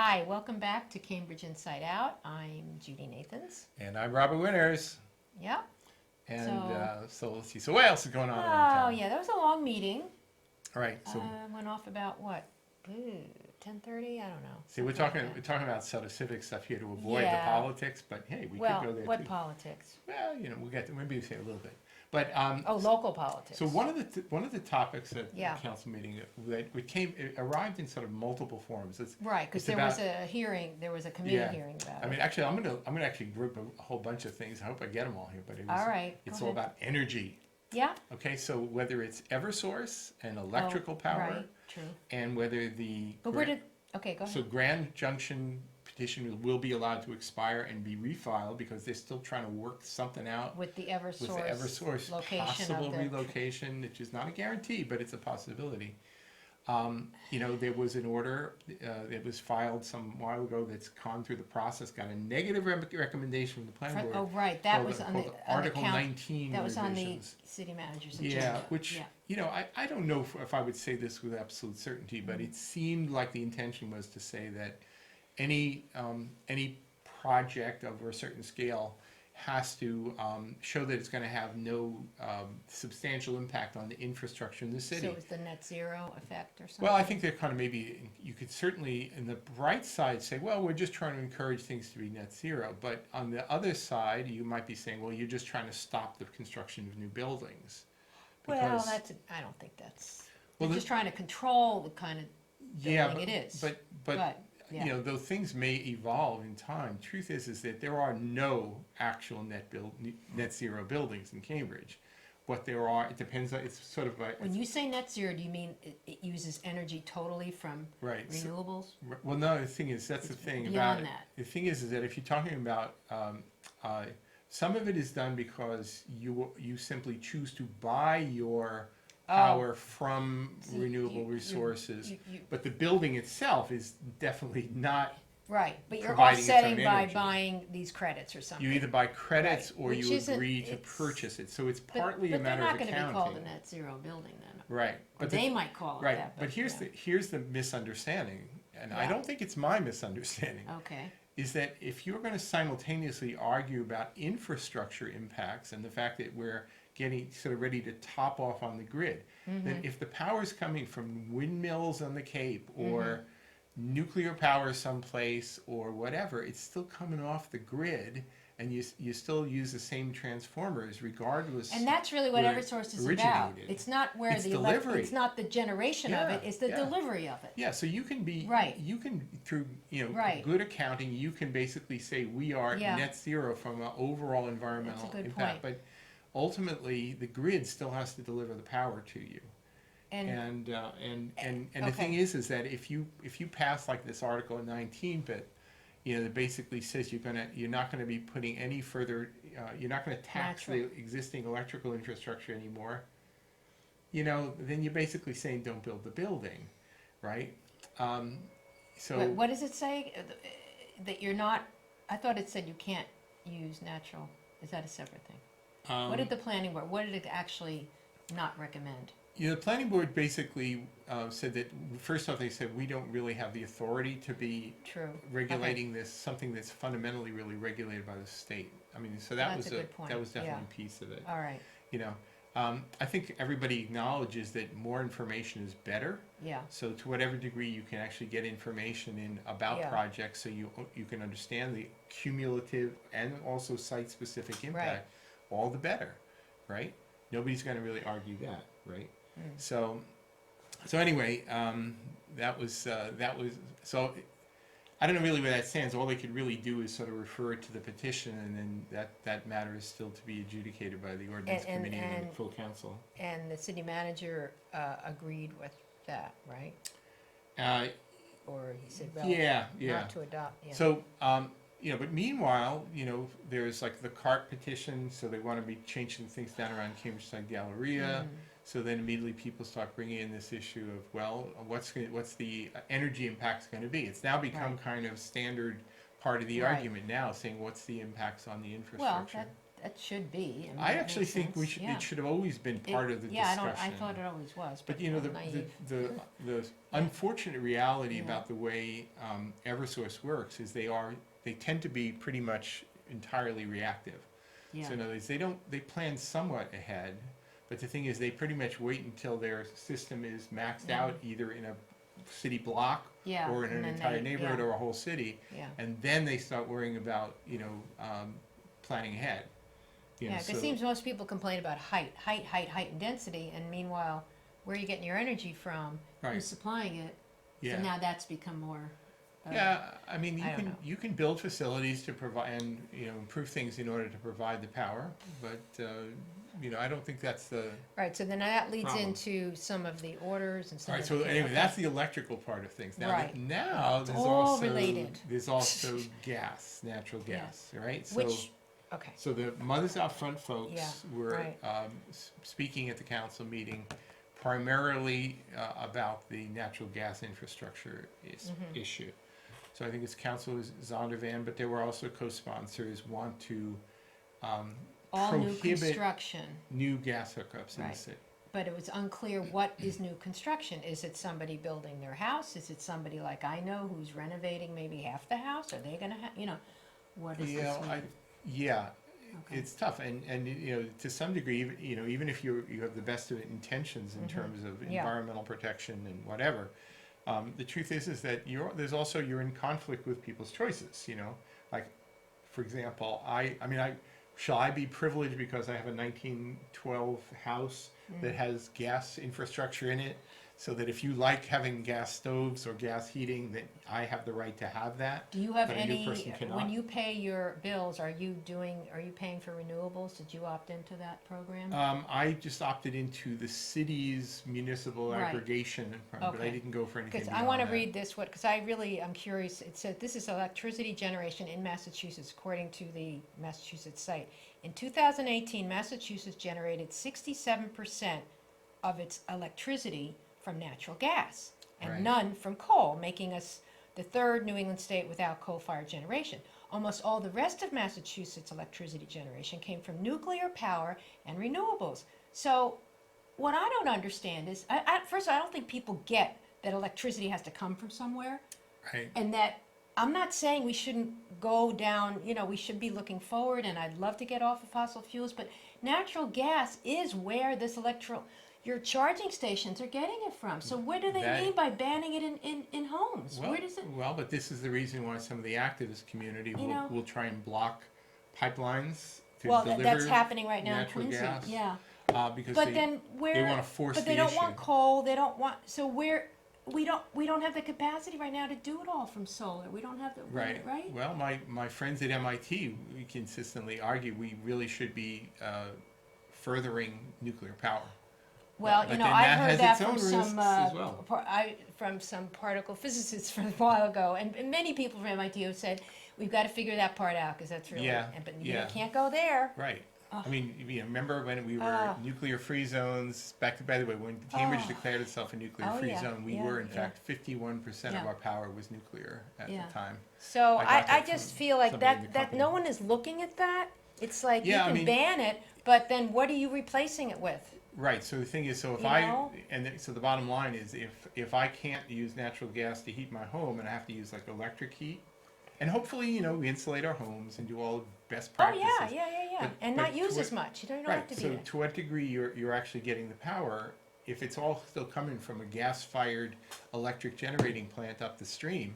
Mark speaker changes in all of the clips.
Speaker 1: Hi, welcome back to Cambridge Inside Out. I'm Judy Nathans.
Speaker 2: And I'm Robert Winters.
Speaker 1: Yep.
Speaker 2: And so let's see. So what else is going on in town?
Speaker 1: Yeah, that was a long meeting.
Speaker 2: All right. So
Speaker 1: Went off about what? 10:30? I don't know.
Speaker 2: see, we're talking about sort of civic stuff here to avoid the politics, but hey, we could go there
Speaker 1: what
Speaker 2: too.
Speaker 1: politics?
Speaker 2: Well, we'll get to, maybe say a little bit. But
Speaker 1: local politics.
Speaker 2: So one of the topics at the
Speaker 1: Yeah.
Speaker 2: council meeting it arrived in sort of multiple forms.
Speaker 1: Right, because there was a hearing, there was a committee hearing about it.
Speaker 2: I mean, actually, I'm gonna actually group a whole bunch of things. I hope I get them all here. But
Speaker 1: All right,
Speaker 2: it's
Speaker 1: go
Speaker 2: all
Speaker 1: ahead.
Speaker 2: about energy.
Speaker 1: Yeah.
Speaker 2: Okay, so whether it's Eversource and electrical power,
Speaker 1: right, true.
Speaker 2: and whether the
Speaker 1: But okay, go ahead.
Speaker 2: so Grand Junction petition will be allowed to expire and be refiled because they're still trying to work something out
Speaker 1: with the Eversource
Speaker 2: location
Speaker 1: location
Speaker 2: possible
Speaker 1: of the
Speaker 2: relocation, which is not a guarantee, but it's a possibility. There was an order that was filed some while ago that's gone through the process, got a negative recommendation from the planning board.
Speaker 1: Oh, right, that was on the
Speaker 2: Article
Speaker 1: count-
Speaker 2: 19
Speaker 1: That was on the
Speaker 2: revisions.
Speaker 1: city manager's agenda.
Speaker 2: Yeah, which, I don't know if I would say this with absolute certainty, but it seemed like the intention was to say that any project over a certain scale has to show that it's going to have no substantial impact on the infrastructure in the city.
Speaker 1: So it's the net zero effect or something?
Speaker 2: Well, I think they're kind of maybe, you could certainly, in the bright side, say, well, we're just trying to encourage things to be net zero. But on the other side, you might be saying, well, you're just trying to stop the construction of new buildings.
Speaker 1: Well,
Speaker 2: Because-
Speaker 1: I don't think that's,
Speaker 2: Well,
Speaker 1: they're just trying to control the kind of building it is.
Speaker 2: But though things may evolve in time, truth is that there are no actual net zero buildings in Cambridge. What there are, it depends on, it's sort of
Speaker 1: When you say net zero, do you mean it uses energy totally from renewables?
Speaker 2: Well, no, the thing is, that's the thing
Speaker 1: beyond
Speaker 2: about it.
Speaker 1: that.
Speaker 2: The thing is that if you're talking about, some of it is done because you simply choose to buy your power from renewable resources, but the building itself is definitely not.
Speaker 1: Right, but you're
Speaker 2: providing its own
Speaker 1: offsetting by
Speaker 2: energy.
Speaker 1: buying these credits or something.
Speaker 2: You either buy credits or
Speaker 1: Which
Speaker 2: you
Speaker 1: isn't-
Speaker 2: agree to
Speaker 1: it's-
Speaker 2: purchase it. So it's partly a matter of
Speaker 1: But they're not going to be called a
Speaker 2: accounting.
Speaker 1: net zero building then.
Speaker 2: Right.
Speaker 1: Or they might call it
Speaker 2: Right,
Speaker 1: that.
Speaker 2: but here's the misunderstanding, and I
Speaker 1: Yeah.
Speaker 2: don't think it's my misunderstanding.
Speaker 1: Okay.
Speaker 2: Is that if you're going to simultaneously argue about infrastructure impacts and the fact that we're getting sort of ready to top off on the grid, then if the power's coming from windmills on the Cape or nuclear power someplace or whatever, it's still coming off the grid, and you still use the same transformers regardless.
Speaker 1: And that's really what
Speaker 2: where it
Speaker 1: Eversource is about.
Speaker 2: originated.
Speaker 1: It's not where
Speaker 2: It's
Speaker 1: the
Speaker 2: delivery.
Speaker 1: it's not the generation of it, it's the
Speaker 2: Yeah.
Speaker 1: delivery of it.
Speaker 2: Yeah, so you can be you can through
Speaker 1: Right.
Speaker 2: good accounting you can basically say we are net zero from an overall environmental
Speaker 1: That's a good
Speaker 2: impact,
Speaker 1: point.
Speaker 2: but ultimately the grid still has to deliver the power to you. And the thing is that if you pass like this Article 19 bit, that basically says you're not gonna be putting any further, you're not gonna tax the existing electrical infrastructure anymore. Then you're basically saying don't build the building, right? So
Speaker 1: What does it say? That you're not, I thought it said you can't use natural, is that a separate thing? What did the planning board, what did it actually not recommend?
Speaker 2: the planning board basically said that, first off, they said we don't really have the authority to be regulating this, something that's fundamentally really regulated by the state. I mean, so that was definitely a piece of it.
Speaker 1: All right.
Speaker 2: I think everybody acknowledges that more information is better.
Speaker 1: Yeah.
Speaker 2: So to whatever degree you can actually get information about projects, so you can understand the cumulative and also site-specific impact, all the better, right? Nobody's going to really argue that, right? So anyway, that was so. I don't know really where that stands. All they could really do is sort of refer it to the petition, and then that matter is still to be adjudicated by the ordinance committee and the full council.
Speaker 1: And the city manager agreed with that, right? Or he said, well, not to adopt. Yeah.
Speaker 2: So, but meanwhile, there's like the CART petition, so they want to be changing things down around Cambridge Side Galleria. So then immediately people start bringing in this issue of, well, what's the energy impacts going to be? It's now become kind of standard part of the argument now, saying what's the impacts on the infrastructure.
Speaker 1: Well, that should be.
Speaker 2: I
Speaker 1: that
Speaker 2: actually
Speaker 1: makes
Speaker 2: think
Speaker 1: sense. Yeah.
Speaker 2: it should have always been part of the
Speaker 1: Yeah,
Speaker 2: discussion.
Speaker 1: I thought it always was,
Speaker 2: But you know,
Speaker 1: I'm naive.
Speaker 2: the unfortunate reality
Speaker 1: Yeah.
Speaker 2: about the way Eversource works is they tend to be pretty much entirely reactive.
Speaker 1: Yeah.
Speaker 2: So in other words, they plan somewhat ahead, but the thing is, they pretty much wait until their system is maxed out, either in a city block
Speaker 1: Yeah,
Speaker 2: or in
Speaker 1: and
Speaker 2: an
Speaker 1: then
Speaker 2: entire neighborhood
Speaker 1: yeah.
Speaker 2: or a whole city,
Speaker 1: Yeah.
Speaker 2: and then they start worrying about planning ahead. You know,
Speaker 1: Yeah, because it seems most people complain about height, and density, and meanwhile, where are you getting your energy from?
Speaker 2: Right.
Speaker 1: Who's supplying it?
Speaker 2: Yeah.
Speaker 1: So now that's become more.
Speaker 2: Yeah, I mean,
Speaker 1: I don't know.
Speaker 2: you can build facilities to provide and improve things in order to provide the power, but I don't think that's the
Speaker 1: Right, so then that leads
Speaker 2: problem.
Speaker 1: into some of the orders and some
Speaker 2: right.
Speaker 1: of
Speaker 2: So
Speaker 1: the.
Speaker 2: anyway, that's the electrical part of things. Now,
Speaker 1: Right.
Speaker 2: now
Speaker 1: It's
Speaker 2: there's
Speaker 1: all
Speaker 2: also
Speaker 1: related.
Speaker 2: there's also gas, natural gas, right? So
Speaker 1: Which, okay,
Speaker 2: so the Mothers Out Front folks
Speaker 1: Yeah,
Speaker 2: were
Speaker 1: right.
Speaker 2: speaking at the council meeting primarily about the natural gas infrastructure
Speaker 1: Mm-hmm.
Speaker 2: issue. So I think it's Councilor Zondervan, but there were also co-sponsors want to
Speaker 1: all new
Speaker 2: prohibit
Speaker 1: construction,
Speaker 2: new gas hookups in the
Speaker 1: Right.
Speaker 2: city.
Speaker 1: but it was unclear what is new construction. Is it somebody building their house? Is it somebody like I know who's renovating maybe half the house? Are they gonna have, what is this mean?
Speaker 2: Yeah,
Speaker 1: Okay.
Speaker 2: it's tough, and to some degree, even if you have the best of intentions in terms of
Speaker 1: Mm-hmm. Yeah.
Speaker 2: environmental protection and whatever, the truth is that you're in conflict with people's choices. Like, for example, shall I be privileged because I have a 1912 house that has gas infrastructure in it, so that if you like having gas stoves or gas heating, that I have the right to have that?
Speaker 1: Do you have
Speaker 2: but a new
Speaker 1: any,
Speaker 2: person cannot?
Speaker 1: when you pay your bills, are you paying for renewables? Did you opt into that program?
Speaker 2: I just opted into the city's municipal
Speaker 1: Right.
Speaker 2: aggregation, but I
Speaker 1: Okay.
Speaker 2: didn't go for anything
Speaker 1: Because
Speaker 2: beyond
Speaker 1: I want to
Speaker 2: that.
Speaker 1: read this, because I'm curious. It said, this is electricity generation in Massachusetts, according to the Massachusetts site. In 2018, Massachusetts generated 67% of its electricity from natural gas, and
Speaker 2: Right.
Speaker 1: none from coal, making us the third New England state without coal-fired generation. Almost all the rest of Massachusetts' electricity generation came from nuclear power and renewables. So what I don't understand is, first of all, I don't think people get that electricity has to come from somewhere,
Speaker 2: Right.
Speaker 1: and that I'm not saying we shouldn't go down, we should be looking forward, and I'd love to get off of fossil fuels, but natural gas is where this your charging stations are getting it from. So what do they
Speaker 2: That-
Speaker 1: mean by banning it in homes?
Speaker 2: Well,
Speaker 1: Where does it?
Speaker 2: well, but this is the reason why some of the activist community
Speaker 1: You know-
Speaker 2: will try and block pipelines to
Speaker 1: Well,
Speaker 2: deliver
Speaker 1: that's happening right now in
Speaker 2: natural
Speaker 1: Quincy.
Speaker 2: gas.
Speaker 1: Yeah.
Speaker 2: Because
Speaker 1: But
Speaker 2: they
Speaker 1: then where?
Speaker 2: want to force
Speaker 1: But they
Speaker 2: the
Speaker 1: don't
Speaker 2: issue.
Speaker 1: want coal. They don't want. So where? We don't have the capacity right now to do it all from solar. We don't have the
Speaker 2: Right.
Speaker 1: right.
Speaker 2: Well, my friends at MIT, we consistently argue we really should be furthering nuclear power.
Speaker 1: Well,
Speaker 2: But then
Speaker 1: I
Speaker 2: that
Speaker 1: heard
Speaker 2: has
Speaker 1: that
Speaker 2: its own
Speaker 1: from some
Speaker 2: risks as well.
Speaker 1: from some particle physicists from a while ago, and many people from MIT have said we've got to figure that part out because that's really.
Speaker 2: Yeah,
Speaker 1: But you
Speaker 2: yeah.
Speaker 1: can't go there.
Speaker 2: Right.
Speaker 1: Oh.
Speaker 2: I mean, remember when we were
Speaker 1: Oh.
Speaker 2: nuclear-free zones? By the way, when Cambridge
Speaker 1: Oh.
Speaker 2: declared itself a nuclear-free
Speaker 1: yeah,
Speaker 2: zone, we
Speaker 1: yeah,
Speaker 2: were in
Speaker 1: yeah.
Speaker 2: fact 51% of
Speaker 1: Yeah.
Speaker 2: our power was nuclear at
Speaker 1: Yeah.
Speaker 2: the time.
Speaker 1: So
Speaker 2: I got
Speaker 1: I
Speaker 2: that
Speaker 1: just
Speaker 2: from
Speaker 1: feel like
Speaker 2: somebody in the
Speaker 1: that
Speaker 2: company.
Speaker 1: no one is looking at that. It's like
Speaker 2: Yeah, I
Speaker 1: you can
Speaker 2: mean-
Speaker 1: ban it, but then what are you replacing it with?
Speaker 2: Right. So the thing is, so if
Speaker 1: You know?
Speaker 2: so the bottom line is, if I can't use natural gas to heat my home and I have to use like electric heat, and hopefully we insulate our homes and do all the best
Speaker 1: Oh
Speaker 2: practices.
Speaker 1: yeah,
Speaker 2: But-
Speaker 1: and
Speaker 2: but
Speaker 1: not use
Speaker 2: to
Speaker 1: as
Speaker 2: what-
Speaker 1: much. You don't
Speaker 2: Right.
Speaker 1: have to
Speaker 2: So
Speaker 1: be.
Speaker 2: to what degree you're actually getting the power? If it's all still coming from a gas-fired electric generating plant up the stream,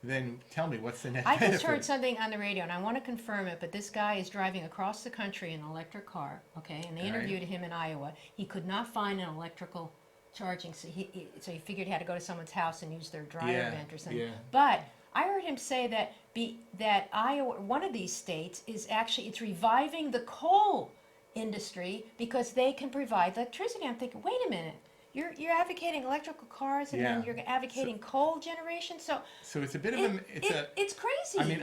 Speaker 2: then tell me what's the net
Speaker 1: I
Speaker 2: benefit?
Speaker 1: just heard something on the radio, and I want to confirm it, but this guy is driving across the country in an electric car, okay? And they
Speaker 2: Right.
Speaker 1: interviewed him in Iowa. He could not find an electrical charging, so he figured he had to go to someone's house and use their dryer
Speaker 2: Yeah,
Speaker 1: vent or something.
Speaker 2: yeah.
Speaker 1: But I heard him say that Iowa, one of these states, is actually it's reviving the coal industry because they can provide electricity. I'm thinking, wait a minute. You're advocating electrical cars and then
Speaker 2: Yeah.
Speaker 1: you're advocating coal generation. So
Speaker 2: So it's a bit of
Speaker 1: it's crazy.
Speaker 2: I mean,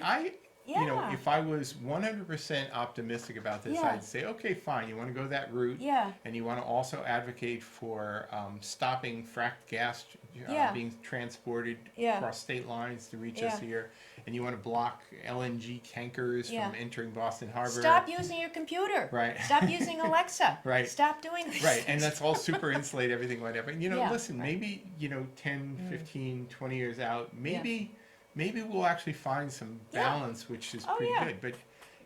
Speaker 2: you know,
Speaker 1: Yeah.
Speaker 2: if I was 100% optimistic about this,
Speaker 1: Yeah.
Speaker 2: I'd say, okay, fine, you want to go that route,
Speaker 1: Yeah.
Speaker 2: and you want to also advocate for stopping fracked gas
Speaker 1: Yeah.
Speaker 2: being transported
Speaker 1: Yeah.
Speaker 2: across state lines to reach
Speaker 1: Yeah.
Speaker 2: us here, and you want to block LNG tankers
Speaker 1: Yeah.
Speaker 2: from entering Boston Harbor.
Speaker 1: Stop using your computer.
Speaker 2: Right.
Speaker 1: Stop using Alexa.
Speaker 2: Right.
Speaker 1: Stop doing this.
Speaker 2: Right, and that's all super insulated, everything, whatever. You know,
Speaker 1: Yeah,
Speaker 2: listen,
Speaker 1: right.
Speaker 2: maybe, you know, 10, 15, 20 years out, maybe we'll actually find some
Speaker 1: Yeah.
Speaker 2: balance, which is
Speaker 1: Oh,
Speaker 2: pretty
Speaker 1: yeah.
Speaker 2: good. But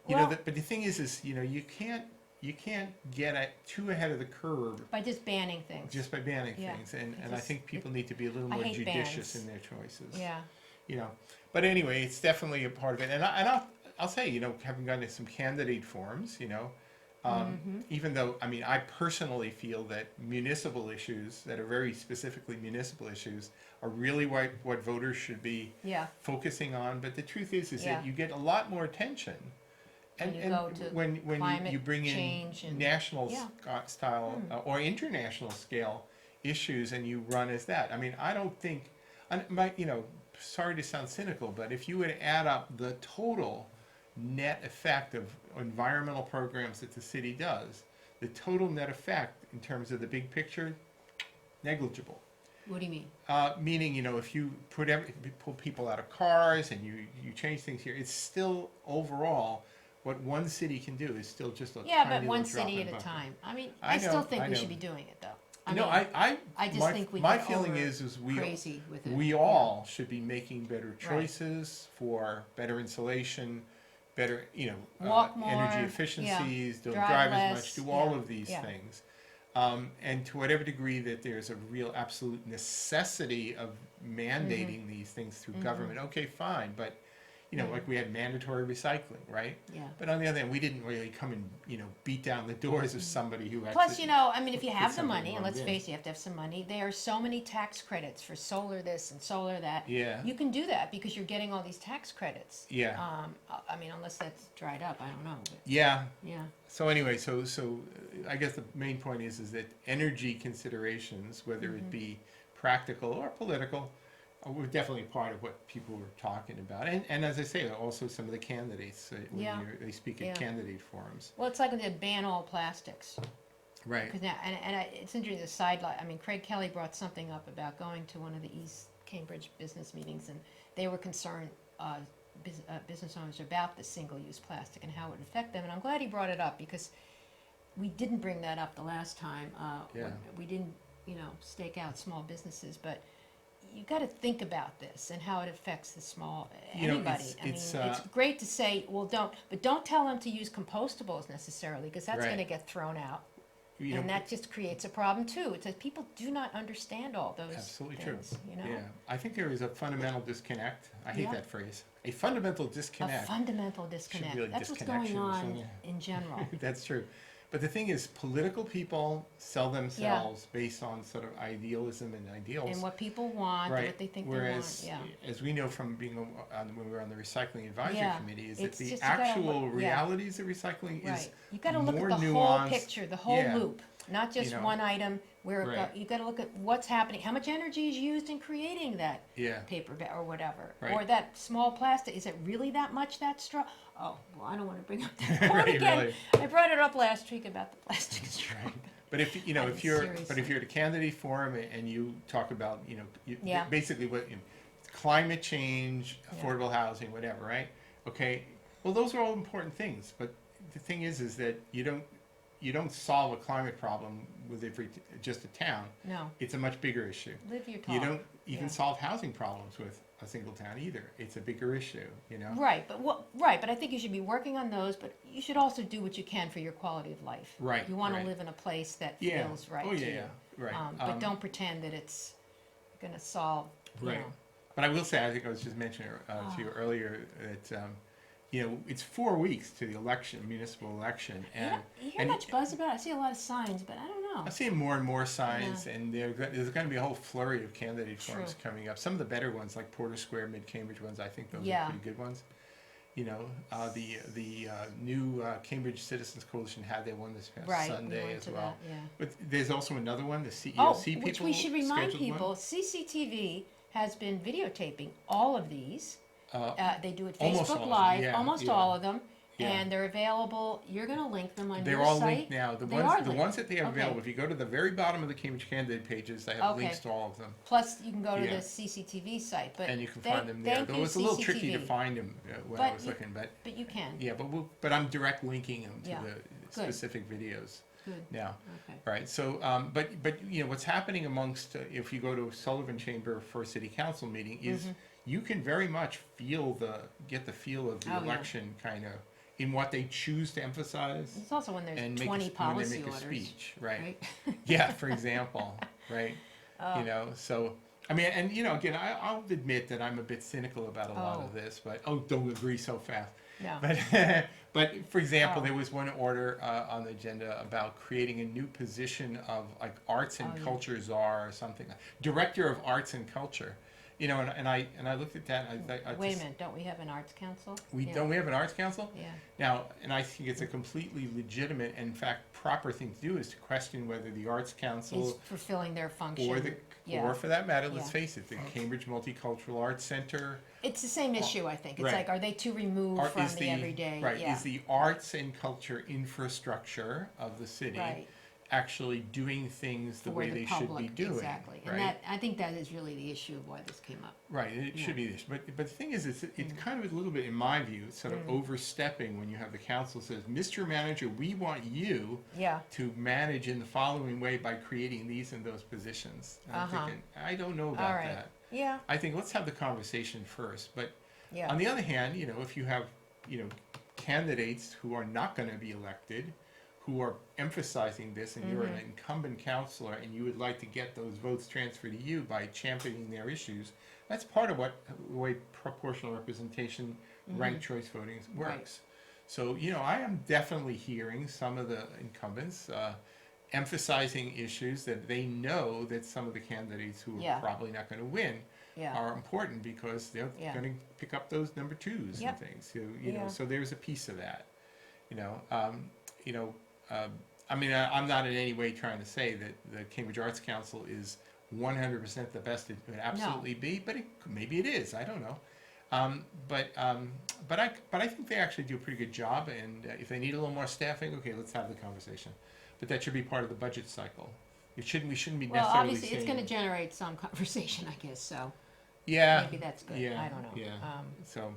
Speaker 2: you know,
Speaker 1: Well-
Speaker 2: but the thing is, you know, you can't get too ahead of the curve
Speaker 1: By just banning things.
Speaker 2: just by banning
Speaker 1: Yeah.
Speaker 2: things. And
Speaker 1: It
Speaker 2: I
Speaker 1: just-
Speaker 2: think people need to be a little
Speaker 1: I
Speaker 2: more
Speaker 1: hate
Speaker 2: judicious
Speaker 1: bans.
Speaker 2: in their choices.
Speaker 1: Yeah.
Speaker 2: You know, but anyway, it's definitely a part of it. And I'll say, you know, having gone to some candidate forums, you know, even though, I mean, I personally feel that municipal issues that are very specifically municipal issues are really what voters should be
Speaker 1: Yeah.
Speaker 2: focusing on. But the truth is
Speaker 1: Yeah.
Speaker 2: that you get a lot more attention.
Speaker 1: When you go to
Speaker 2: when
Speaker 1: climate
Speaker 2: you bring in
Speaker 1: change and-
Speaker 2: national
Speaker 1: Yeah.
Speaker 2: style or international scale issues and you run as that. I mean, I don't think, you know, sorry to sound cynical, but if you would add up the total net effect of environmental programs that the city does, the total net effect in terms of the big picture, negligible.
Speaker 1: What do you mean?
Speaker 2: Meaning, you know, if you pull people out of cars and you change things here, it's still overall what one city can do is still just a
Speaker 1: Yeah,
Speaker 2: tiny
Speaker 1: but one
Speaker 2: little drop
Speaker 1: city
Speaker 2: in
Speaker 1: at a
Speaker 2: bucket.
Speaker 1: time. I mean,
Speaker 2: I
Speaker 1: I still
Speaker 2: know,
Speaker 1: think
Speaker 2: I
Speaker 1: we
Speaker 2: know.
Speaker 1: should be doing it though.
Speaker 2: No,
Speaker 1: I just
Speaker 2: my,
Speaker 1: think we
Speaker 2: my
Speaker 1: get
Speaker 2: feeling
Speaker 1: over
Speaker 2: is
Speaker 1: crazy with it.
Speaker 2: we
Speaker 1: Yeah.
Speaker 2: all should be making better choices for better insulation, better, you know,
Speaker 1: Walk more,
Speaker 2: energy
Speaker 1: yeah.
Speaker 2: efficiencies, don't
Speaker 1: Drive
Speaker 2: drive
Speaker 1: less,
Speaker 2: as much, do all
Speaker 1: yeah,
Speaker 2: of these
Speaker 1: yeah.
Speaker 2: things. And to whatever degree that there's a real absolute necessity of mandating these things through government, okay, fine, but you know, like we had mandatory recycling, right?
Speaker 1: Yeah.
Speaker 2: But on the other hand, we didn't really come and, you know, beat down the doors of somebody who actually.
Speaker 1: Plus, you know, I mean, if you
Speaker 2: put
Speaker 1: have the
Speaker 2: something
Speaker 1: money, and
Speaker 2: wrong
Speaker 1: let's
Speaker 2: in.
Speaker 1: face it, you have to have some money. There are so many tax credits for solar this and solar that.
Speaker 2: Yeah.
Speaker 1: You can do that because you're getting all these tax credits.
Speaker 2: Yeah.
Speaker 1: I mean, unless that's dried up, I don't know. But
Speaker 2: Yeah.
Speaker 1: yeah.
Speaker 2: So anyway, so I guess the main point is that energy considerations, whether it be practical or political, were definitely part of what people were talking about. And as I say, also some of the candidates when
Speaker 1: Yeah.
Speaker 2: they speak at
Speaker 1: Yeah.
Speaker 2: candidate forums.
Speaker 1: Well, it's like when they ban all plastics.
Speaker 2: Right.
Speaker 1: Because now, it's interesting. The sidelight. I mean, Craig Kelly brought something up about going to one of the East Cambridge business meetings, and they were concerned, business owners, about the single-use plastic and how it would affect them. And I'm glad he brought it up because we didn't bring that up the last time.
Speaker 2: Yeah.
Speaker 1: We didn't, you know, stake out small businesses, but you got to think about this and how it affects the small
Speaker 2: You know,
Speaker 1: anybody.
Speaker 2: it's,
Speaker 1: I mean, it's great to say, well, don't tell them to use compostables necessarily because that's
Speaker 2: Right.
Speaker 1: going to get thrown out.
Speaker 2: You know,
Speaker 1: And that just creates a problem too. It's that people do not understand all those
Speaker 2: absolutely
Speaker 1: things,
Speaker 2: true.
Speaker 1: you know?
Speaker 2: Yeah. I think there is a fundamental disconnect. I hate
Speaker 1: Yeah.
Speaker 2: that phrase. A fundamental
Speaker 1: A
Speaker 2: disconnect.
Speaker 1: fundamental disconnect.
Speaker 2: really
Speaker 1: That's what's
Speaker 2: disconnection
Speaker 1: going
Speaker 2: or
Speaker 1: on
Speaker 2: something.
Speaker 1: in general.
Speaker 2: That's true. But the thing is, political people sell themselves based on sort of idealism and ideals.
Speaker 1: And what people want, and what they think
Speaker 2: Whereas,
Speaker 1: they want.
Speaker 2: as we know from being when we were on the recycling advisory
Speaker 1: Yeah.
Speaker 2: committee, is that
Speaker 1: It's
Speaker 2: the
Speaker 1: just you gotta
Speaker 2: actual
Speaker 1: look- yeah.
Speaker 2: realities of recycling
Speaker 1: Yeah.
Speaker 2: is
Speaker 1: Right. You got to look
Speaker 2: more
Speaker 1: at the
Speaker 2: nuanced.
Speaker 1: whole picture, the whole
Speaker 2: Yeah.
Speaker 1: loop, not just
Speaker 2: You know,
Speaker 1: one item. Where
Speaker 2: right.
Speaker 1: you got to look at what's happening, how much energy is used in creating that
Speaker 2: Yeah.
Speaker 1: paper bag or whatever,
Speaker 2: Right.
Speaker 1: or that small plastic. Is it really that much, that straw? Oh, well, I don't want to bring up that point
Speaker 2: Right,
Speaker 1: again.
Speaker 2: really.
Speaker 1: I brought it up last week about the plastic straw.
Speaker 2: But if you know,
Speaker 1: I
Speaker 2: if
Speaker 1: mean,
Speaker 2: you're,
Speaker 1: seriously.
Speaker 2: but if you're at a candidate forum and you talk about, you know,
Speaker 1: Yeah.
Speaker 2: basically what climate change,
Speaker 1: Yeah.
Speaker 2: affordable housing, whatever, right? Okay. Well, those are all important things, but the thing is that you don't solve a climate problem with just a town.
Speaker 1: No,
Speaker 2: It's a much bigger issue.
Speaker 1: live your talk.
Speaker 2: You don't even
Speaker 1: Yeah.
Speaker 2: solve housing problems with a single town either. It's a bigger issue, you know?
Speaker 1: Right, but I think you should be working on those, but you should also do what you can for your quality of life.
Speaker 2: Right,
Speaker 1: You want
Speaker 2: right.
Speaker 1: to live in a place that
Speaker 2: Yeah.
Speaker 1: feels right
Speaker 2: Oh,
Speaker 1: to
Speaker 2: yeah,
Speaker 1: you.
Speaker 2: yeah. Right.
Speaker 1: But don't pretend that it's going to solve, you
Speaker 2: Right.
Speaker 1: know.
Speaker 2: But I will say, I think I was just mentioning to you earlier that, you know, it's 4 weeks to the election, municipal election, and
Speaker 1: You hear
Speaker 2: and
Speaker 1: much buzz about it? I see a lot of signs, but I don't know.
Speaker 2: I'm seeing more and more signs, and there's going to be a whole flurry of candidate forums
Speaker 1: True.
Speaker 2: coming up. Some of the better ones, like Porter Square, Mid-Cambridge ones, I think those
Speaker 1: Yeah.
Speaker 2: are pretty good ones. You know, the new Cambridge Citizens Coalition had their one this past
Speaker 1: Right, we
Speaker 2: Sunday
Speaker 1: went
Speaker 2: as
Speaker 1: to
Speaker 2: well.
Speaker 1: that, yeah.
Speaker 2: But there's also another one, the
Speaker 1: Oh,
Speaker 2: CEOC people
Speaker 1: which we should remind
Speaker 2: scheduled one.
Speaker 1: people, CCTV has been videotaping all of these, They do it
Speaker 2: almost all
Speaker 1: Facebook
Speaker 2: of them,
Speaker 1: Live,
Speaker 2: yeah,
Speaker 1: almost
Speaker 2: yeah.
Speaker 1: all of them,
Speaker 2: Yeah.
Speaker 1: and they're available. You're going to link them on
Speaker 2: They're
Speaker 1: your
Speaker 2: all
Speaker 1: site.
Speaker 2: linked now. The
Speaker 1: They are
Speaker 2: ones
Speaker 1: linked.
Speaker 2: that they have
Speaker 1: Okay.
Speaker 2: available, if you go to the very bottom of the Cambridge candidate pages, they have
Speaker 1: Okay.
Speaker 2: links to all of them.
Speaker 1: Plus, you can go to
Speaker 2: Yeah.
Speaker 1: the CCTV site, but
Speaker 2: And you can find them there.
Speaker 1: thank
Speaker 2: Though
Speaker 1: you,
Speaker 2: it's a little tricky to
Speaker 1: CCTV.
Speaker 2: find them when
Speaker 1: But
Speaker 2: I was
Speaker 1: you-
Speaker 2: looking, but
Speaker 1: But you can.
Speaker 2: yeah, but I'm direct linking them to
Speaker 1: Yeah.
Speaker 2: the specific videos
Speaker 1: Good.
Speaker 2: now.
Speaker 1: Okay.
Speaker 2: Right. So, but you know what's happening amongst if you go to Sullivan Chamber for a city council meeting is you can very much get the feel of the
Speaker 1: Oh, yeah.
Speaker 2: election kind of in what they choose to emphasize
Speaker 1: It's also when there's
Speaker 2: and
Speaker 1: 20
Speaker 2: when
Speaker 1: policy
Speaker 2: they make
Speaker 1: orders.
Speaker 2: a speech. Right.
Speaker 1: Right?
Speaker 2: Yeah. For example. Right. You know. So. I mean, and you know, again, I'll admit that I'm a bit cynical about a lot of this, but don't agree so fast.
Speaker 1: No.
Speaker 2: But for example,
Speaker 1: Oh.
Speaker 2: there was one order on the agenda about creating a new position of like arts and
Speaker 1: Oh, yeah.
Speaker 2: culture czar or something, director of arts and culture. You know, and I looked at that. And I
Speaker 1: Wait a
Speaker 2: just,
Speaker 1: minute, don't we have an arts council?
Speaker 2: We
Speaker 1: Yeah.
Speaker 2: don't we have an arts council
Speaker 1: Yeah.
Speaker 2: now, and I think it's a completely legitimate and in fact proper thing to do is to question whether the arts council
Speaker 1: Is fulfilling their function.
Speaker 2: or for that matter, let's
Speaker 1: Yeah.
Speaker 2: face it, the Cambridge Multicultural Arts Center.
Speaker 1: It's the same issue, I think. It's
Speaker 2: Right.
Speaker 1: like, are they too removed
Speaker 2: Art
Speaker 1: from
Speaker 2: is
Speaker 1: the everyday?
Speaker 2: Right,
Speaker 1: Yeah.
Speaker 2: is the arts and culture infrastructure of the city
Speaker 1: Right.
Speaker 2: actually doing things the
Speaker 1: For
Speaker 2: way
Speaker 1: the
Speaker 2: they should be
Speaker 1: public,
Speaker 2: doing?
Speaker 1: exactly.
Speaker 2: Right,
Speaker 1: And that, I think that is really the issue of why this came up.
Speaker 2: right, it should
Speaker 1: Yeah.
Speaker 2: be this. But the thing is, it's kind of a little bit, in my view, it's sort of overstepping when you have the council says, Mr. Manager, we want you
Speaker 1: Yeah.
Speaker 2: to manage in the following way by creating these and those positions. And I'm thinking, I don't know about
Speaker 1: All right.
Speaker 2: that.
Speaker 1: Yeah.
Speaker 2: I think let's have the conversation first. But
Speaker 1: Yeah.
Speaker 2: on the other hand, you know, if you have, you know, candidates who are not going to be elected, who are emphasizing this, and you're an incumbent counselor, and you would like to get those votes transferred to you by championing their issues, that's part of the way proportional representation, ranked choice voting works. So, you know, I am definitely hearing some of the incumbents emphasizing issues that they know that some of the candidates who
Speaker 1: Yeah.
Speaker 2: are probably not going to win
Speaker 1: Yeah.
Speaker 2: are important because they're
Speaker 1: Yeah.
Speaker 2: going to pick up those number twos
Speaker 1: Yep.
Speaker 2: and things. So, you
Speaker 1: Yeah.
Speaker 2: know, so there's a piece of that. You know, I mean, I'm not in any way trying to say that the Cambridge Arts Council is 100% the best it could absolutely be, but maybe it is. I don't know. But I think they actually do a pretty good job. And if they need a little more staffing, okay, let's have the conversation. But that should be part of the budget cycle. We shouldn't be
Speaker 1: Well,
Speaker 2: necessarily
Speaker 1: obviously, it's
Speaker 2: saying,
Speaker 1: going to generate some conversation, I guess, so
Speaker 2: yeah,
Speaker 1: maybe that's good.
Speaker 2: yeah,
Speaker 1: I don't know.
Speaker 2: yeah.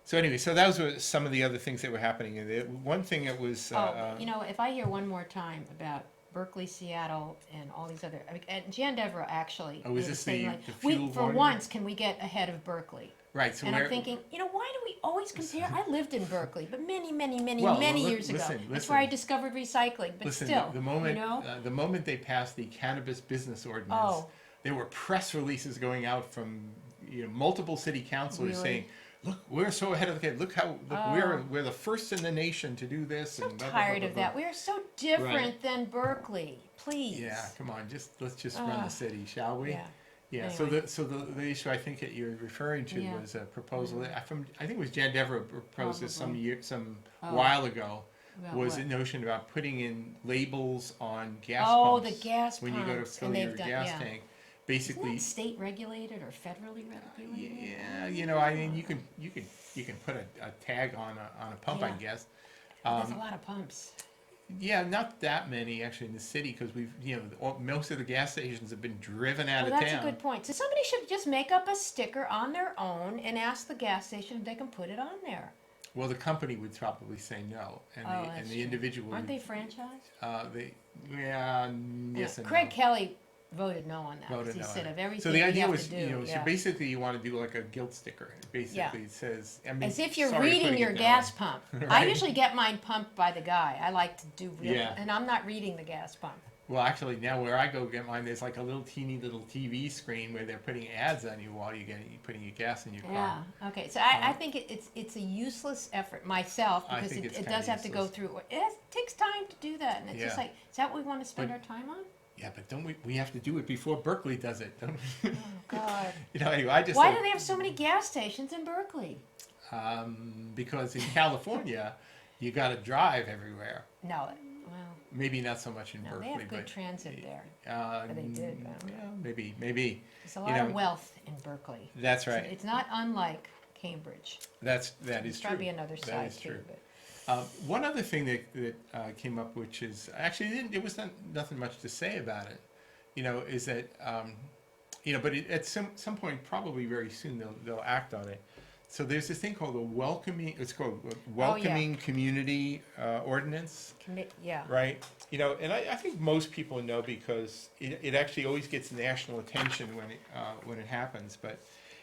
Speaker 2: So anyway, so those were some of the other things that were happening. And one thing that was,
Speaker 1: You know, if I hear one more time about Berkeley, Seattle, and all these other, I mean, and Jan Devereaux actually
Speaker 2: Oh, is
Speaker 1: made a
Speaker 2: this
Speaker 1: statement
Speaker 2: the
Speaker 1: like,
Speaker 2: fuel
Speaker 1: for
Speaker 2: volume?
Speaker 1: once, can we get ahead of Berkeley?
Speaker 2: right. So
Speaker 1: And
Speaker 2: where,
Speaker 1: I'm thinking, you know, why do we always compare? I lived in Berkeley, but many
Speaker 2: Well,
Speaker 1: years ago.
Speaker 2: listen,
Speaker 1: That's where I
Speaker 2: listen.
Speaker 1: discovered recycling. But
Speaker 2: listen,
Speaker 1: still,
Speaker 2: the moment
Speaker 1: you know,
Speaker 2: the moment they passed the cannabis business ordinance,
Speaker 1: Oh.
Speaker 2: there were press releases going out from multiple city councilors
Speaker 1: Really?
Speaker 2: saying, "Look, we're so ahead of the game. Look, we're the first in the nation to do this."
Speaker 1: so
Speaker 2: and blah, blah, blah,
Speaker 1: tired
Speaker 2: blah,
Speaker 1: of
Speaker 2: blah.
Speaker 1: that. We are so different than Berkeley. Please.
Speaker 2: Yeah, come on, let's just run the city, shall we?
Speaker 1: Yeah.
Speaker 2: Yeah.
Speaker 1: Anyway.
Speaker 2: So the issue I think that you're referring to
Speaker 1: Yeah.
Speaker 2: was a proposal that I think it was Jan Devereaux proposed this
Speaker 1: Probably.
Speaker 2: some
Speaker 1: Oh.
Speaker 2: while ago.
Speaker 1: About
Speaker 2: Was
Speaker 1: what?
Speaker 2: a notion about putting in labels on gas
Speaker 1: Oh,
Speaker 2: pumps
Speaker 1: the gas
Speaker 2: when you go to
Speaker 1: pumps,
Speaker 2: fill
Speaker 1: and
Speaker 2: your
Speaker 1: they've done-
Speaker 2: gas
Speaker 1: yeah.
Speaker 2: tank.
Speaker 1: Isn't
Speaker 2: Basically,
Speaker 1: that state regulated or federally regulated?
Speaker 2: yeah, you know, I mean, you can put a tag on a pump, I
Speaker 1: Yeah.
Speaker 2: guess.
Speaker 1: There's a lot of pumps.
Speaker 2: Yeah, not that many actually in the city because most of the gas stations have been driven out
Speaker 1: Well,
Speaker 2: of
Speaker 1: that's
Speaker 2: town.
Speaker 1: a good point. So somebody should just make up a sticker on their own and ask the gas station if they can put it on there.
Speaker 2: Well, the company would probably say no, and
Speaker 1: Oh,
Speaker 2: the
Speaker 1: that's
Speaker 2: the
Speaker 1: true.
Speaker 2: individual.
Speaker 1: Aren't they
Speaker 2: would-
Speaker 1: franchised?
Speaker 2: yes and
Speaker 1: Craig
Speaker 2: no.
Speaker 1: Kelly voted no on that. 'cause
Speaker 2: Voted
Speaker 1: he
Speaker 2: no
Speaker 1: said
Speaker 2: on
Speaker 1: of
Speaker 2: it.
Speaker 1: everything
Speaker 2: So the
Speaker 1: we
Speaker 2: idea
Speaker 1: have
Speaker 2: was,
Speaker 1: to do,
Speaker 2: so basically you want to do like a guilt sticker. Basically, it says, I mean,
Speaker 1: as if you're
Speaker 2: sorry to
Speaker 1: reading
Speaker 2: putting
Speaker 1: your
Speaker 2: it that
Speaker 1: gas
Speaker 2: way.
Speaker 1: pump. I
Speaker 2: Right.
Speaker 1: usually get mine pumped by the guy. I like to do real,
Speaker 2: Yeah.
Speaker 1: and I'm not reading the gas pump.
Speaker 2: Well, actually, now where I go get mine, there's like a little teeny little TV screen where they're putting ads on you while you're putting your gas in your car.
Speaker 1: Yeah. Okay. So I think it's a useless effort myself
Speaker 2: I
Speaker 1: because
Speaker 2: think
Speaker 1: it
Speaker 2: it's
Speaker 1: does
Speaker 2: kinda
Speaker 1: have to go
Speaker 2: useless.
Speaker 1: through. It takes time to do that, and it's just
Speaker 2: Yeah.
Speaker 1: like, is that what we want to spend
Speaker 2: But-
Speaker 1: our time on?
Speaker 2: Yeah, but don't we have to do it before Berkeley does it, don't we?
Speaker 1: Oh God.
Speaker 2: Anyway, I just
Speaker 1: Why
Speaker 2: thought,
Speaker 1: do they have so many gas stations in Berkeley?
Speaker 2: because in California, you got to drive everywhere.
Speaker 1: No. Well,
Speaker 2: Maybe not so much in
Speaker 1: no,
Speaker 2: Berkeley,
Speaker 1: they have good
Speaker 2: but
Speaker 1: transit there. Or they did. I don't know.
Speaker 2: yeah, maybe.
Speaker 1: There's a lot of wealth in Berkeley.
Speaker 2: That's
Speaker 1: So
Speaker 2: right.
Speaker 1: it's not unlike Cambridge.
Speaker 2: that is
Speaker 1: There's
Speaker 2: true.
Speaker 1: probably another
Speaker 2: That
Speaker 1: side
Speaker 2: is
Speaker 1: too.
Speaker 2: true.
Speaker 1: But
Speaker 2: One other thing that came up, which is actually it was nothing much to say about it, is that but at some point, probably very soon, they'll act on it. So there's this thing called it's called welcoming community ordinance,
Speaker 1: yeah.
Speaker 2: right? And I think most people know because it actually always gets national attention when it happens. But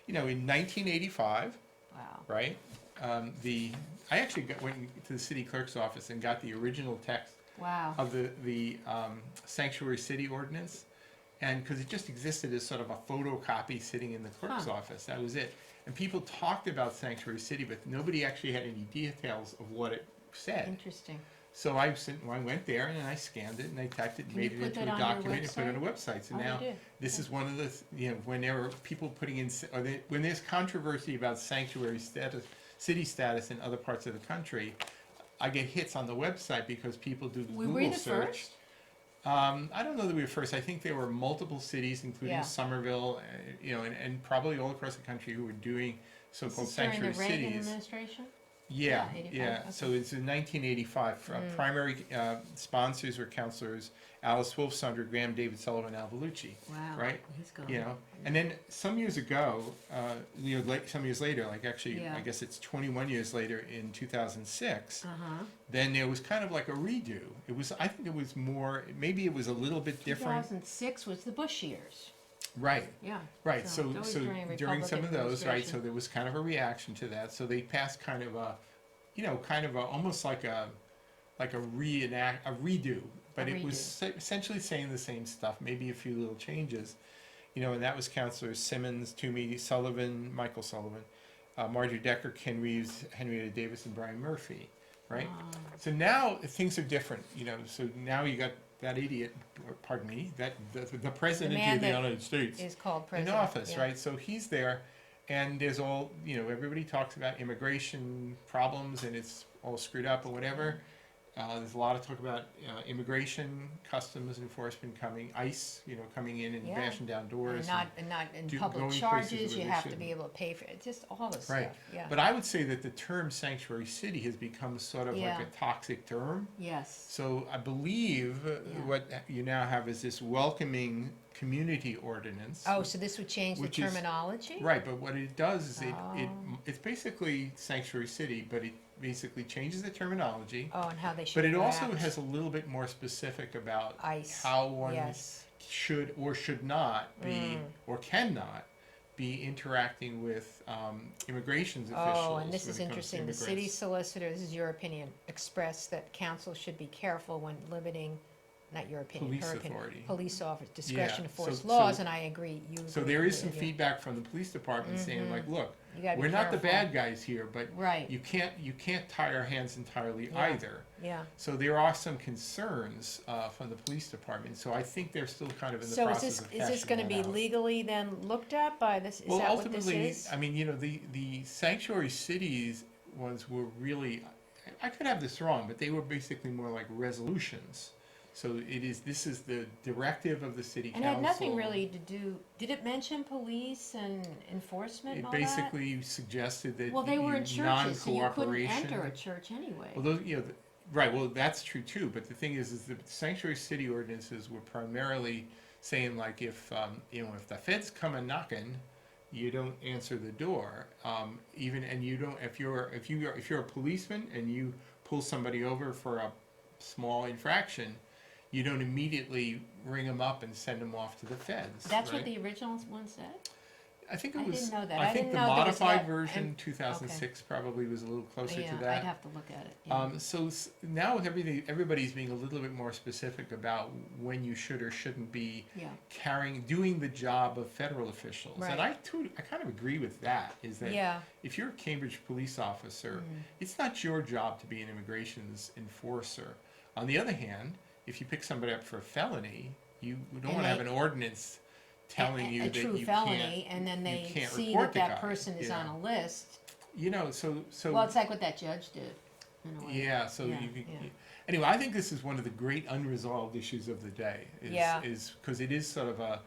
Speaker 2: in 1985,
Speaker 1: Wow.
Speaker 2: right? I actually went to the city clerk's office and got the original text
Speaker 1: Wow.
Speaker 2: of the sanctuary city ordinance, and because it just existed as sort of a photocopy sitting in the clerk's office, that was it. And people talked about sanctuary city, but nobody actually had any details of what it said.
Speaker 1: Interesting.
Speaker 2: So I went there and I scanned it and I typed it and made it into a document and put it on a website. So now this is one of the when there were people putting in when there's controversy about sanctuary status, city status in other parts of the country, I get hits on the website because people do the Google search.
Speaker 1: First?
Speaker 2: I don't know that we were first. I think there were multiple cities, including Somerville, and probably all across the country who were doing so-called sanctuary
Speaker 1: during the Reagan
Speaker 2: cities.
Speaker 1: administration?
Speaker 2: Yeah.
Speaker 1: Okay.
Speaker 2: So it's in 1985. Primary sponsors were councilors Alice Wolfsonder, Graham David Sullivan, Al Vellucci.
Speaker 1: Wow.
Speaker 2: Right.
Speaker 1: He's gone.
Speaker 2: And then some years ago, some years later, like actually, I guess it's 21 years later in 2006. Then there was kind of like a redo. I think it was more. Maybe it was a little bit different.
Speaker 1: 2006 was the Bush years.
Speaker 2: Right.
Speaker 1: Yeah.
Speaker 2: Right. So during some
Speaker 1: Republican
Speaker 2: of those, right. So
Speaker 1: administration.
Speaker 2: there was kind of a reaction to that. So they passed kind of almost like a redo, but it was essentially saying the same stuff, maybe a few little changes, and that was Councilors Simmons, Toomey, Sullivan, Michael Sullivan, Marjorie Decker, Ken Reeves, Henrietta Davis, and Brian Murphy, right? So now things are different, so now you got that idiot, pardon me, that the president of the United States
Speaker 1: is called president
Speaker 2: in office, right? So he's there, and there's all, everybody talks about immigration problems and it's all screwed up or whatever. There's a lot of talk about immigration, customs enforcement ICE, coming in and bashing down doors.
Speaker 1: And not in public charges, you have to be able to pay for it, just all this stuff. Yeah.
Speaker 2: But I would say that the term sanctuary city has become sort of like a toxic term.
Speaker 1: Yes.
Speaker 2: So I believe what you now have is this welcoming community ordinance.
Speaker 1: Oh, so this would change the terminology?
Speaker 2: Right, but what it does is it's basically sanctuary city, but it basically changes the terminology.
Speaker 1: Oh, and how they should
Speaker 2: But it
Speaker 1: react.
Speaker 2: also has a little bit more specific about
Speaker 1: ICE.
Speaker 2: how one should or should not be or cannot be interacting with immigration officials.
Speaker 1: Oh, and this
Speaker 2: when
Speaker 1: is
Speaker 2: it comes to
Speaker 1: interesting. The city
Speaker 2: immigrants.
Speaker 1: solicitor, this is your opinion, expressed that council should be careful when limiting, not your opinion,
Speaker 2: Police
Speaker 1: her opinion,
Speaker 2: authority.
Speaker 1: police office discretion to
Speaker 2: so-
Speaker 1: force
Speaker 2: so-
Speaker 1: laws, and I agree.
Speaker 2: So there is some feedback from the police department saying, like, look,
Speaker 1: You gotta be
Speaker 2: we're not the
Speaker 1: careful.
Speaker 2: bad guys here, but
Speaker 1: Right.
Speaker 2: you can't tie our hands entirely either.
Speaker 1: Yeah.
Speaker 2: So there are some concerns from the police department. So I think they're still kind of in the
Speaker 1: So
Speaker 2: process of
Speaker 1: is this
Speaker 2: hashing
Speaker 1: going to
Speaker 2: that
Speaker 1: be
Speaker 2: out.
Speaker 1: legally then looked at by this? Is
Speaker 2: Well,
Speaker 1: that what this
Speaker 2: ultimately,
Speaker 1: is?
Speaker 2: I mean, the sanctuary cities ones were really, I could have this wrong, but they were basically more like resolutions. So this is the directive of the city
Speaker 1: And
Speaker 2: council.
Speaker 1: it had nothing really to do. Did it mention police and enforcement and
Speaker 2: It
Speaker 1: all
Speaker 2: basically suggested that
Speaker 1: that? Well, they were in churches, so you couldn't
Speaker 2: non-cooperation.
Speaker 1: enter a church anyway.
Speaker 2: Well, those, right. Well, that's true too. But the thing is the sanctuary city ordinances were primarily saying like if if the feds come a knocking, you don't answer the door. And you don't if you're a policeman and you pull somebody over for a small infraction, you don't immediately ring them up and send them off to the feds.
Speaker 1: That's
Speaker 2: right?
Speaker 1: what the original one said?
Speaker 2: I think it
Speaker 1: I
Speaker 2: was.
Speaker 1: didn't know that.
Speaker 2: I
Speaker 1: I
Speaker 2: think
Speaker 1: didn't
Speaker 2: the
Speaker 1: know there was
Speaker 2: modified
Speaker 1: that-
Speaker 2: version,
Speaker 1: and-
Speaker 2: 2006, probably was a little closer
Speaker 1: Yeah,
Speaker 2: to that.
Speaker 1: I'd have to look at it. Yeah.
Speaker 2: So now everybody's being a little bit more specific about when you should or shouldn't be doing the job of federal officials.
Speaker 1: Right.
Speaker 2: And I kind of agree with that. Is that
Speaker 1: Yeah.
Speaker 2: if you're a Cambridge police officer, it's not your job to be an immigrations enforcer. On the other hand, if you pick somebody up for a felony, you don't want to have an ordinance telling you
Speaker 1: a
Speaker 2: that
Speaker 1: true
Speaker 2: you
Speaker 1: felony,
Speaker 2: can't,
Speaker 1: and then
Speaker 2: you
Speaker 1: they
Speaker 2: can't
Speaker 1: see
Speaker 2: report
Speaker 1: that
Speaker 2: the guy,
Speaker 1: person is on a list.
Speaker 2: So
Speaker 1: Well, it's like what that judge did, in a way.
Speaker 2: yeah, so
Speaker 1: Yeah,
Speaker 2: you
Speaker 1: yeah.
Speaker 2: anyway, I think this is one of the great unresolved issues of the day. Is because it is sort of a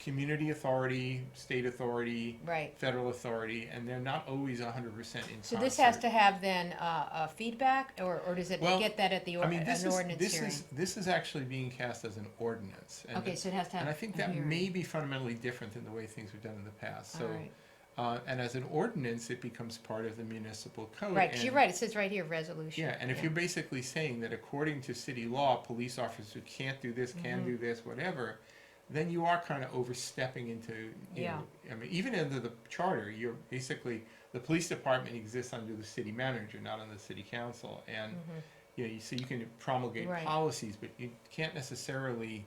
Speaker 2: community authority, state authority,
Speaker 1: Right.
Speaker 2: federal authority, and they're not always 100% in
Speaker 1: So
Speaker 2: concert.
Speaker 1: this has to have then a feedback, or does it
Speaker 2: Well,
Speaker 1: get that at the
Speaker 2: I mean,
Speaker 1: an ordinance hearing?
Speaker 2: this is actually being cast as an ordinance. And
Speaker 1: Okay, so it has to have
Speaker 2: and I think
Speaker 1: a
Speaker 2: that
Speaker 1: hearing.
Speaker 2: may be fundamentally different than the way things were done in the past. So,
Speaker 1: All right.
Speaker 2: and as an ordinance, it becomes part of the municipal code.
Speaker 1: Right, 'cause
Speaker 2: and-
Speaker 1: you're right, it says right here, resolution.
Speaker 2: Yeah, and if you're basically saying that according to city law, police officers can't do this, can do this, whatever, then you are kind of overstepping into, you
Speaker 1: Yeah.
Speaker 2: know, I mean, even under the charter, you're basically, the police department exists under the city manager, not under the city council. And, you know, so you can promulgate
Speaker 1: Right.
Speaker 2: policies, but you can't necessarily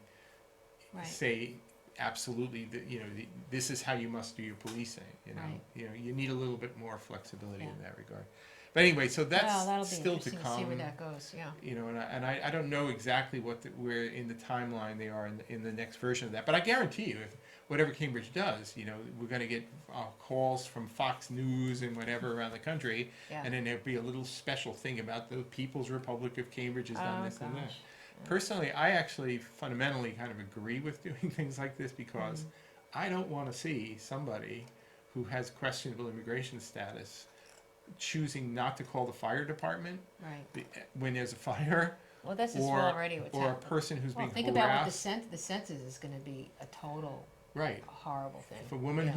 Speaker 1: Right.
Speaker 2: say absolutely that, you know, this is how you must do your policing, you know.
Speaker 1: Right.
Speaker 2: You know, you need a little bit more flexibility
Speaker 1: Yeah.
Speaker 2: in that regard. But anyway, so that's
Speaker 1: Well, that'll be
Speaker 2: still to
Speaker 1: interesting to see where
Speaker 2: come.
Speaker 1: that goes, yeah.
Speaker 2: You know, and I don't know exactly where in the timeline they are in the next version of that. But I guarantee you, if whatever Cambridge does, you know, we're going to get calls from Fox News and whatever around the country,
Speaker 1: Yeah.
Speaker 2: and then there'll be a little special thing about the People's Republic of Cambridge has done
Speaker 1: Oh,
Speaker 2: this and that.
Speaker 1: gosh.
Speaker 2: Personally, I actually fundamentally kind of agree with doing things like this because I don't want to see somebody who has questionable immigration status choosing not to call the fire department
Speaker 1: Right.
Speaker 2: when there's a fire,
Speaker 1: Well, this is
Speaker 2: or
Speaker 1: already what's
Speaker 2: or a
Speaker 1: happening.
Speaker 2: person who's
Speaker 1: Well,
Speaker 2: being
Speaker 1: think about what
Speaker 2: harassed.
Speaker 1: the census is gonna be a total
Speaker 2: Right.
Speaker 1: horrible thing.
Speaker 2: If a woman
Speaker 1: Yeah.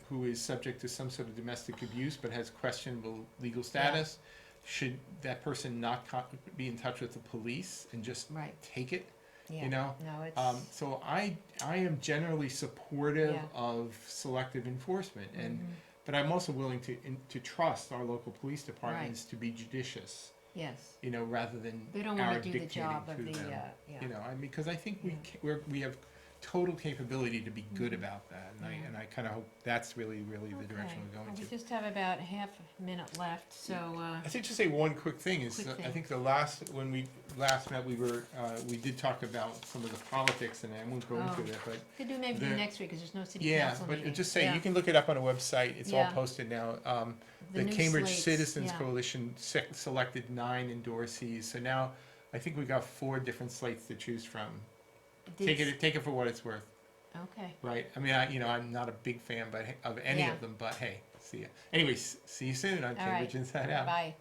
Speaker 2: who is subject to some sort of domestic abuse but has questionable legal status, should that person not be in touch with the police and just
Speaker 1: Right.
Speaker 2: take it?
Speaker 1: Yeah.
Speaker 2: You know,
Speaker 1: No, it's,
Speaker 2: so I am generally supportive
Speaker 1: Yeah.
Speaker 2: of selective enforcement, and but I'm also willing to trust our local police departments to be judicious.
Speaker 1: yes.
Speaker 2: You know, rather than
Speaker 1: They don't
Speaker 2: our
Speaker 1: wanna do the
Speaker 2: dictating
Speaker 1: job of
Speaker 2: to
Speaker 1: the,
Speaker 2: them.
Speaker 1: yeah.
Speaker 2: You know, I mean, because I think
Speaker 1: Yeah.
Speaker 2: we have total capability to be good about that, and I kind of hope that's really the direction
Speaker 1: Okay.
Speaker 2: we're going
Speaker 1: Well,
Speaker 2: to.
Speaker 1: we just have about half a minute left, so,
Speaker 2: I think to say one quick thing is,
Speaker 1: Quick
Speaker 2: I
Speaker 1: thing.
Speaker 2: think when we last met, we did talk about some of the politics, and I won't go into that, but
Speaker 1: could do maybe
Speaker 2: the-
Speaker 1: next week, because there's no city
Speaker 2: yeah,
Speaker 1: council meeting.
Speaker 2: but just say,
Speaker 1: Yeah.
Speaker 2: you can look it up on a website, it's all
Speaker 1: Yeah.
Speaker 2: posted now.
Speaker 1: The
Speaker 2: The
Speaker 1: new
Speaker 2: Cambridge
Speaker 1: slates,
Speaker 2: Citizens
Speaker 1: yeah.
Speaker 2: Coalition selected 9 endorsees, so now I think we got 4 different slates to choose from. Take it for what it's worth,
Speaker 1: Okay.
Speaker 2: right? I mean, I'm not a big fan of any
Speaker 1: Yeah.
Speaker 2: of them, but hey, see ya. Anyways, see you soon on
Speaker 1: All right.
Speaker 2: Cambridge Inside Out.
Speaker 1: Bye.